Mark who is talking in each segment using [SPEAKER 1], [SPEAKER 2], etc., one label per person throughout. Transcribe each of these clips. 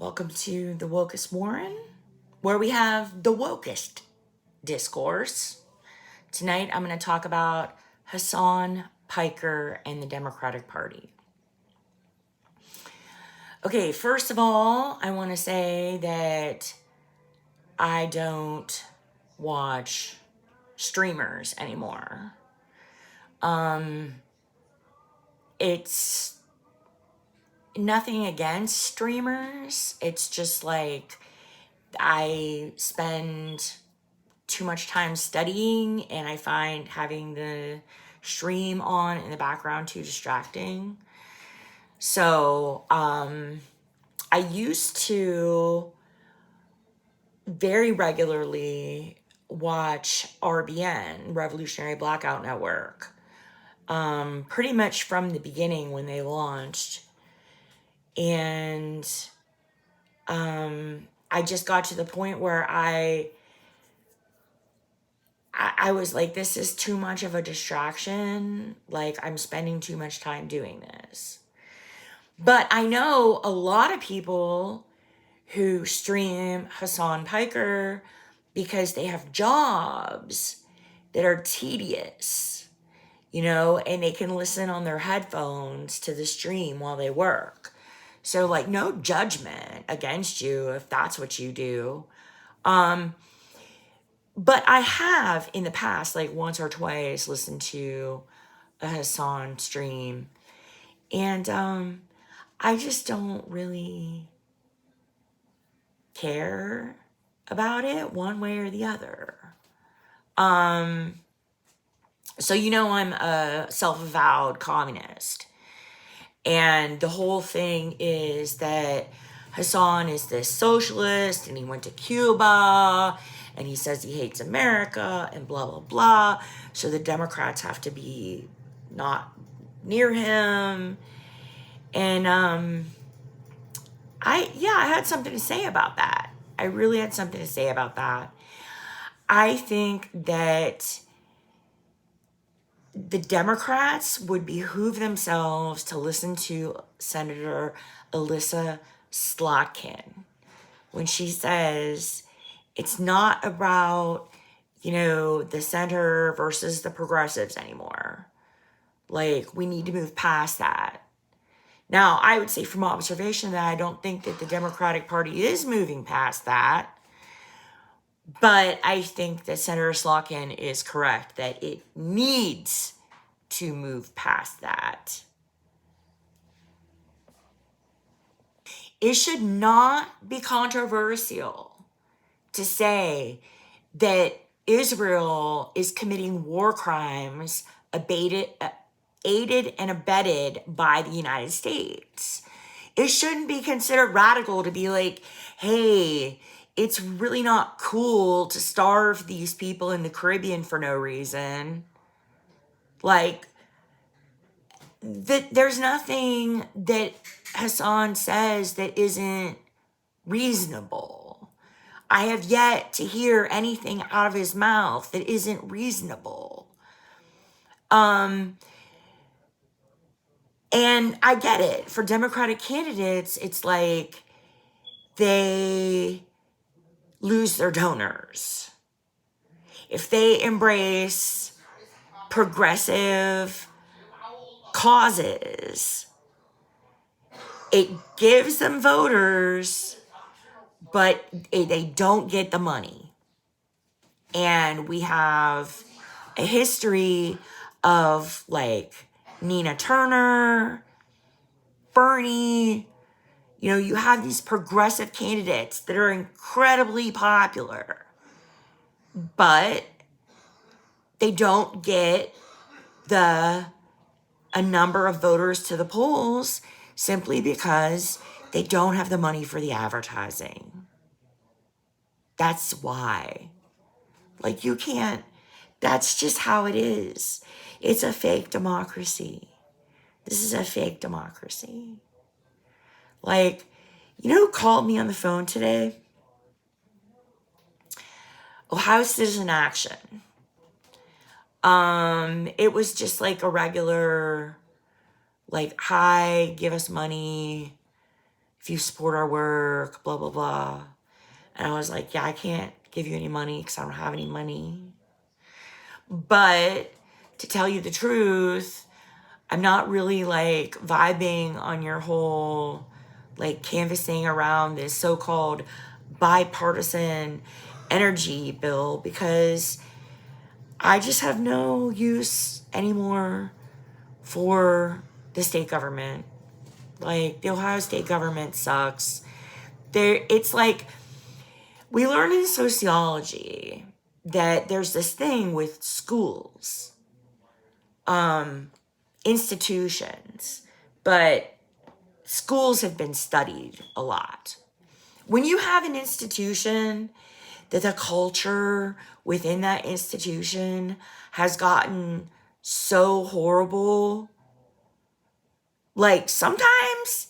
[SPEAKER 1] Welcome to the Wokest Warren, where we have the wokest discourse. Tonight I'm going to talk about Hasan Piker and the Democratic Party. Okay, first of all, I want to say that I don't watch streamers anymore. It's nothing against streamers. It's just like I spend too much time studying and I find having the stream on in the background too distracting. So I used to very regularly watch RBN, Revolutionary Blackout Network, pretty much from the beginning when they launched. And I just got to the point where I was like, this is too much of a distraction. Like, I'm spending too much time doing this. But I know a lot of people who stream Hasan Piker because they have jobs that are tedious, and they can listen on their headphones to the stream while they work. So, like, no judgment against you if that's what you do. But I have in the past, like once or twice, listened to a Hasan stream. And I just don't really care about it one way or the other. So I'm a self-avowed communist. And the whole thing is that Hasan is this socialist and he went to Cuba and he says he hates America and blah, blah, blah. So the Democrats have to be not near him. And I had something to say about that. I really had something to say about that. I think that the Democrats would behoove themselves to listen to Senator Elissa Slotkin when she says it's not about, the center versus the progressives anymore. Like, we need to move past that. Now, I would say from observation that I don't think that the Democratic Party is moving past that. But I think that Senator Slotkin is correct that it needs to move past that. It should not be controversial to say that Israel is committing war crimes aided and abetted by the United States. It shouldn't be considered radical to be like, hey, it's really not cool to starve these people in the Caribbean for no reason. Like, there's nothing that Hasan says that isn't reasonable. I have yet to hear anything out of his mouth that isn't reasonable. And I get it. For Democratic candidates, it's like they lose their donors. If they embrace progressive causes, it gives them voters, but they don't get the money. And we have a history of like Nina Turner, Bernie. You have these progressive candidates that are incredibly popular, but they don't get a number of voters to the polls simply because they don't have the money for the advertising. That's why. Like, you can't, that's just how it is. It's a fake democracy. This is a fake democracy. Like, who called me on the phone today? Ohio Citizen Action. It was just like a regular, like, hi, give us money if you support our work, blah, blah, blah. And I was like, yeah, I can't give you any money because I don't have any money. But to tell you the truth, I'm not really like vibing on your whole like canvassing around this so-called bipartisan energy bill, because I just have no use anymore for the state government. Like, the Ohio state government sucks. It's like, we learn in sociology that there's this thing with schools, institutions, but schools have been studied a lot. When you have an institution that the culture within that institution has gotten so horrible, like, sometimes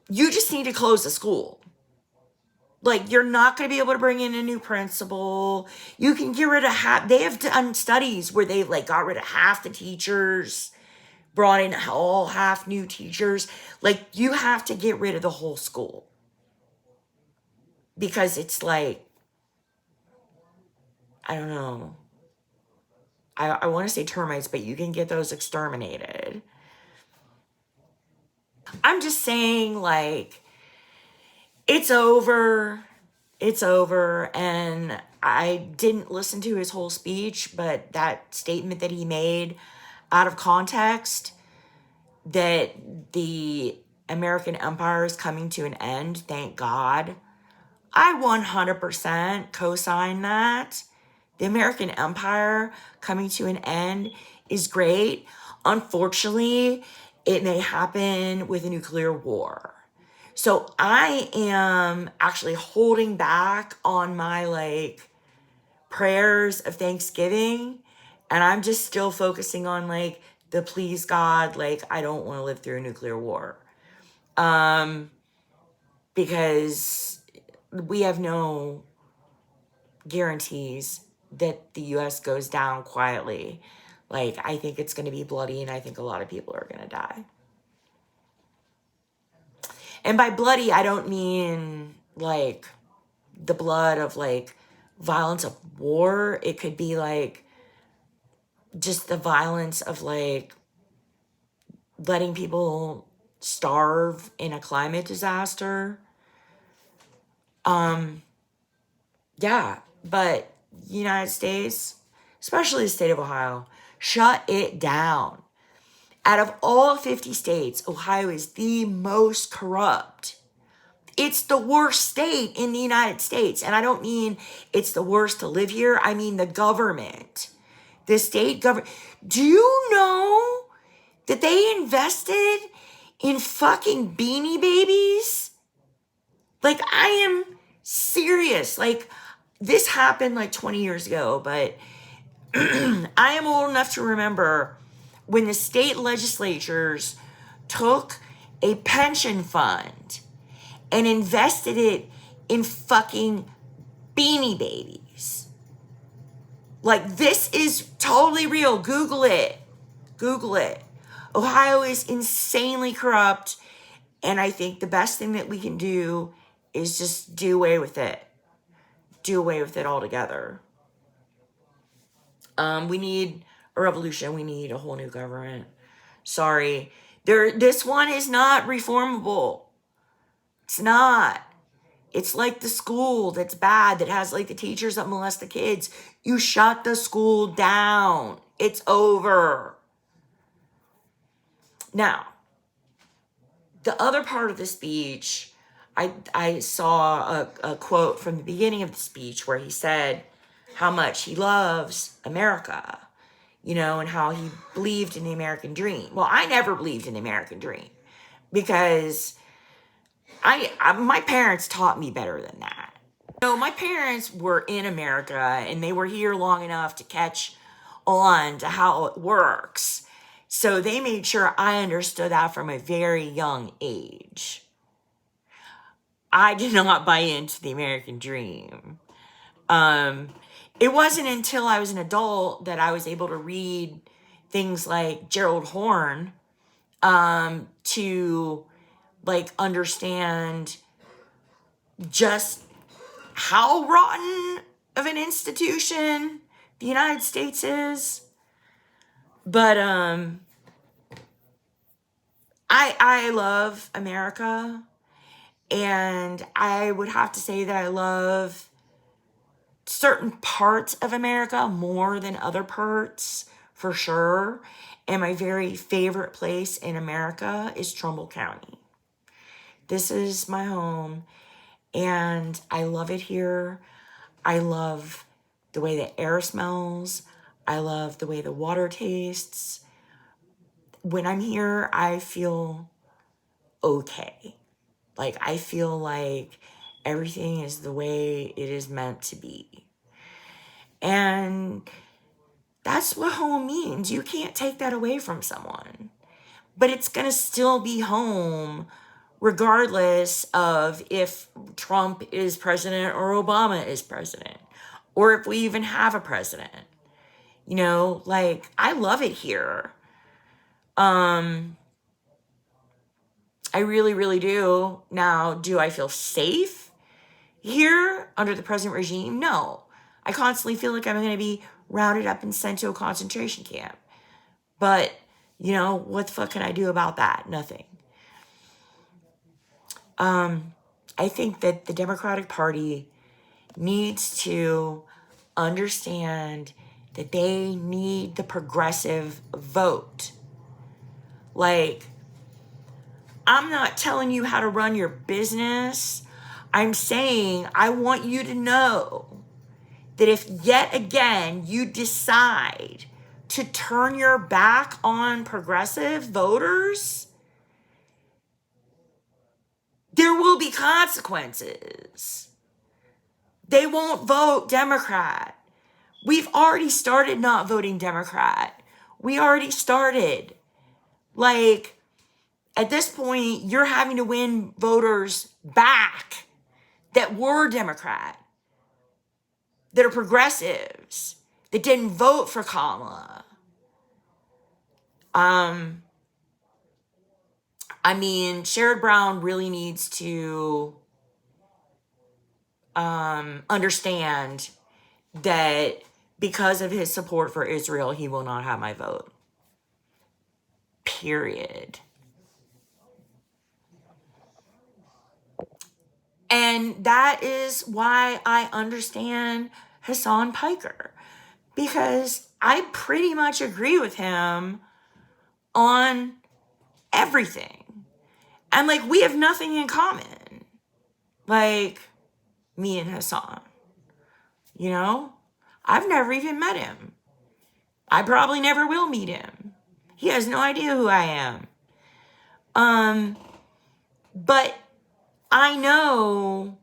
[SPEAKER 1] you just need to close the school. Like, you're not going to be able to bring in a new principal. You can get rid of they have done studies where they like got rid of half the teachers, brought in all half new teachers. Like, you have to get rid of the whole school. Because it's like, I don't know. I want to say termites, but you can get those exterminated. I'm just saying, like, it's over. It's over. And I didn't listen to his whole speech, but that statement that he made out of context, that the American empire is coming to an end, thank God, I 100% co-sign that. The American empire coming to an end is great. Unfortunately, it may happen with a nuclear war. So I am actually holding back on my like prayers of Thanksgiving, and I'm just still focusing on like the please God, like I don't want to live through a nuclear war. Because we have no guarantees that the US goes down quietly. Like, I think it's going to be bloody, and I think a lot of people are going to die. And by bloody, I don't mean like the blood of like violence of war. It could be like just the violence of like letting people starve in a climate disaster. Yeah, but United States, especially the state of Ohio, shut it down. Out of all 50 states, Ohio is the most corrupt. It's the worst state in the United States. And I don't mean it's the worst to live here. I mean the government. The state government. Do you know that they invested in fucking Beanie Babies? Like, I am serious. Like, this happened like 20 years ago, but I am old enough to remember when the state legislatures took a pension fund and invested it in fucking Beanie Babies. Like, this is totally real. Google it. Google it. Ohio is insanely corrupt, and I think the best thing that we can do is just do away with it. Do away with it altogether. We need a revolution. We need a whole new government. Sorry. This one is not reformable. It's not. It's like the school that's bad, that has like the teachers that molest the kids. You shut the school down. It's over. Now, the other part of the speech, I saw a quote from the beginning of the speech where he said how much he loves America, you know, and how he believed in the American dream. Well, I never believed in the American dream because my parents taught me better than that. So my parents were in America, and they were here long enough to catch on to how it works. So they made sure I understood that from a very young age. I did not buy into the American dream. It wasn't until I was an adult that I was able to read things like Gerald Horne, to like understand just how rotten of an institution the United States is. But I love America, and I would have to say that I love certain parts of America more than other parts, for sure. And my very favorite place in America is Trumbull County. This is my home, and I love it here. I love the way the air smells. I love the way the water tastes. When I'm here, I feel okay. Like, I feel like everything is the way it is meant to be. And that's what home means. You can't take that away from someone. But it's going to still be home regardless of if Trump is president or Obama is president, or if we even have a president. You know, like, I love it here. I really, really do. Now, do I feel safe here under the present regime? No. I constantly feel like I'm going to be rounded up and sent to a concentration camp. But, you know, what the fuck can I do about that? Nothing. I think that the Democratic Party needs to understand that they need the progressive vote. Like, I'm not telling you how to run your business. I'm saying I want you to know that if yet again you decide to turn your back on progressive voters, there will be consequences. They won't vote Democrat. We've already started not voting Democrat. We already started. Like, at this point, you're having to win voters back that were Democrat, that are progressives, that didn't vote for Kamala. I mean, Sherrod Brown really needs to understand that because of his support for Israel, he will not have my vote. Period. And that is why I understand Hasan Piker, because I pretty much agree with him on everything. And like, we have nothing in common. Like, me and Hasan. You know? I've never even met him. I probably never will meet him. He has no idea who I am. But I know,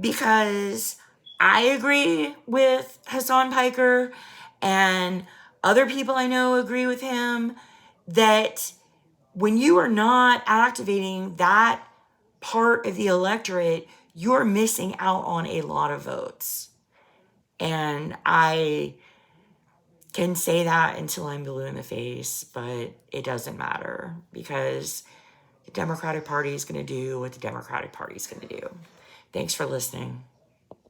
[SPEAKER 1] because I agree with Hasan Piker and other people I know agree with him, that when you are not activating that part of the electorate, you're missing out on a lot of votes. And I can say that until I'm blue in the face, but it doesn't matter, because the Democratic Party is going to do what the Democratic Party is going to do. Thanks for listening.